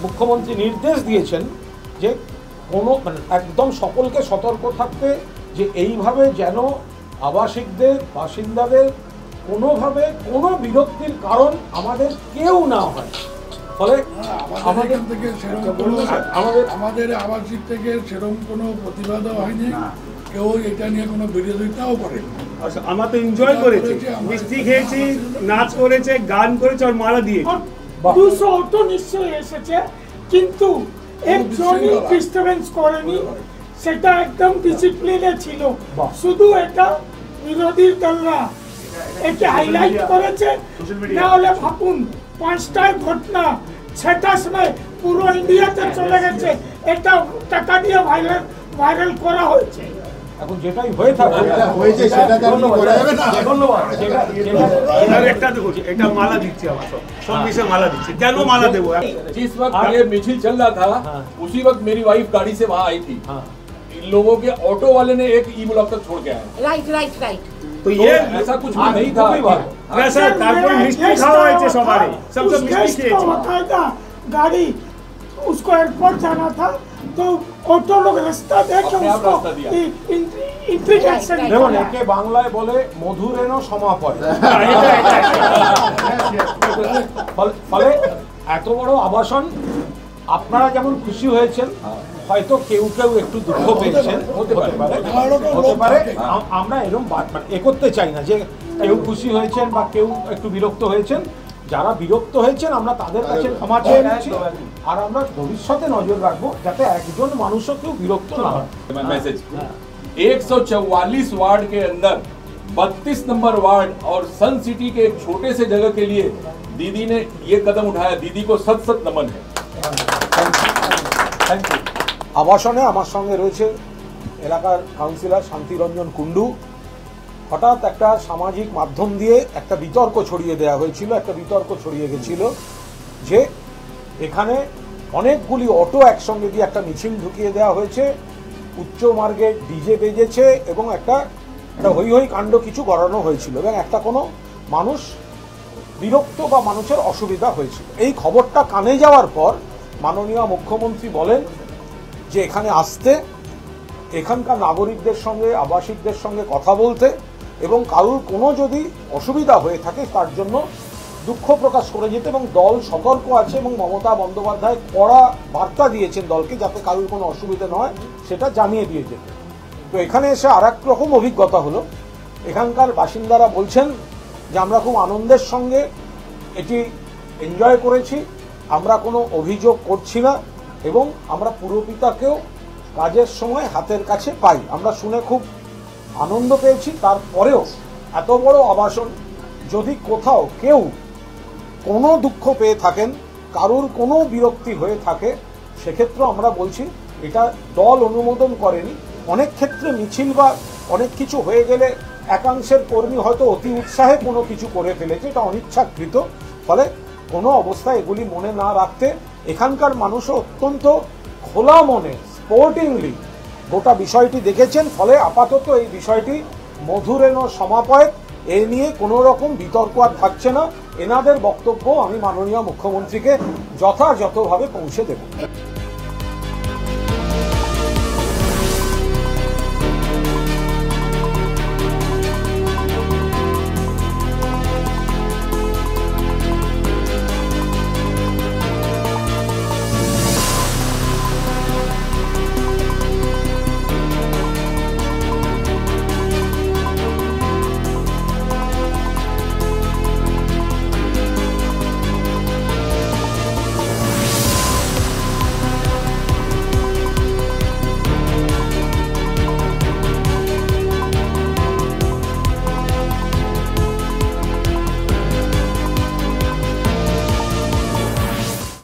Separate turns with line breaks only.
মুখ্যমন্ত্রী নির্দেশ দিয়েছেন যে কোনো একদম সকলকে সতর্ক থাকতে, যে এইভাবে যেন আবাসিকদের বাসিন্দাদের কোনোভাবে কোনো বিরক্তির কারণ আমাদের কেউ না হয়। ফলে
আমাদের থেকে আমাদের আবাসিক থেকে সেরকম কোনো প্রতিবাদও হয়নি, কেউ এটা নিয়ে কোনো বিরোধিতাও করেনি।
আমরা তো এনজয় করেছি, মিষ্টি খেয়েছি, নাচ করেছে, গান করেছে আর মালা দিয়েছে।
200 অটো নিশ্চয়ই এসেছে, কিন্তু একজনই ডিস্টার্বেন্স করেনি, সেটা একদম ডিসিপ্লিনে ছিল। শুধু এটা বিরোধী দলরা একে হাইলাইট করেছে, না হলে ভাবুন 5টার ঘটনা 6টার সময় পুরো ইন্ডিয়াতে চলে গেছে, এটা টাকা দিয়ে ভাইরাল করা হয়েছে।
এখন যেটাই হয়ে থাকে
একটা দেখো, এটা মালা দিচ্ছি, আমার সব বিষয়ে মালা দিচ্ছি। কেন মালা দেবো?
जिस वक्त ये मिছিল चल रहा था, उसी वक्त मेरी वाइफ गाड़ी से वहाँ आई थी। इन लोगों के ऑटो वाले ने एक ई ब्लॉक तक छोड़ के आया।
राइट।
तो ये ऐसा कुछ भी नहीं था।
ऐसा तारপর মিষ্টি খাওয়া হয়েছে সবারই, সব মিষ্টি খেয়েছে।
गाड़ी उसको एयरपोर्ट जाना था, तो ऑटो लोग रास्ता देके उसको इंट्रीगेशन।
দেখুন, একে বাংলায় বলে মধুরেণ সমাপয়। ফলে এত বড় আবাসন, আপনারা যেমন খুশি হয়েছেন, হয়তো কেউ কেউ একটু দুঃখ পেয়েছেন, হতে পারে। আমরা এরকম এ করতে চাই না যে কেউ খুশি হয়েছেন বা কেউ একটু বিরক্ত হয়েছেন। যারা বিরক্ত হয়েছেন আমরা তাদের কাছে ক্ষমা চেয়ে নিচ্ছি, আর আমরা ভবিষ্যতে নজর রাখবো যাতে একজন মানুষও কেউ বিরক্ত না হয়।
मैसेज 144 वार्ड के अंदर 32 नंबर वार्ड और सन सिटी के एक छोटे से जगह के लिए दीदी ने ये कदम उठाया। दीदी को सत सत नमन है।
Thank you. আবাসনে আমার সঙ্গে রয়েছে এলাকার কাউন্সিলর শান্তিরঞ্জন কুণ্ডু। হঠাৎ একটা সামাজিক মাধ্যম দিয়ে একটা বিতর্ক ছড়িয়ে দেওয়া হয়েছিল, একটা বিতর্ক ছড়িয়ে গেছিল যে এখানে অনেকগুলি অটো একসঙ্গে দিয়ে একটা মিছিল ঢুকিয়ে দেওয়া হয়েছে, উচ্চ মার্গে ডিজে বেজেছে এবং একটা হই হই কাণ্ড কিছু গড়ানো হয়েছিল এবং একটা কোনো মানুষ বিরক্ত বা মানুষের অসুবিধা হয়েছিল। এই খবরটা কানে যাওয়ার পর মাননীয় মুখ্যমন্ত্রী বলেন যে এখানে আসতে, এখানকার নাগরিকদের সঙ্গে আবাসিকদের সঙ্গে কথা বলতে এবং কারুর কোনো যদি অসুবিধা হয়ে থাকে তার জন্য দুঃখ প্রকাশ করে যেতে, এবং দল সতর্ক আছে এবং মমতা বন্দ্যোপাধ্যায় কড়া বার্তা দিয়েছেন দলকে যাতে কারুর কোনো অসুবিধা নয় সেটা জানিয়ে দিয়ে যেতে। তো এখানে এসে আর এক রকম অভিজ্ঞতা হলো। এখানকার বাসিন্দারা বলছেন যে আমরা খুব আনন্দের সঙ্গে এটি এনজয় করেছি, আমরা কোনো অভিযোগ করছি না এবং আমরা পুরপিতাকেও কাজের সময় হাতের কাছে পাই। আমরা শুনে খুব আনন্দ পেয়েছি। তারপরেও এত বড় আবাসন, যদি কোথাও কেউ কোনো দুঃখ পেয়ে থাকেন, কারুর কোনো বিরক্তি হয়ে থাকে, সেক্ষেত্রে আমরা বলছি এটা দল অনুমোদন করেনি। অনেক ক্ষেত্রে মিছিল বা অনেক কিছু হয়ে গেলে একাংশের কর্মী হয়তো অতি উৎসাহে কোনো কিছু করে ফেলেছে, এটা অনিচ্ছাকৃত। ফলে কোনো অবস্থায় এগুলি মনে না রাখতে এখানকার মানুষও অত্যন্ত খোলা মনে স্পোর্টিংলি গোটা বিষয়টি দেখেছেন। ফলে আপাতত এই বিষয়টি মধুরেণ সমাপয়, এ নিয়ে কোনো রকম বিতর্ক আর থাকছে না। এনাদের বক্তব্য আমি মাননীয় মুখ্যমন্ত্রীকে যথাযথভাবে পৌঁছে দেব।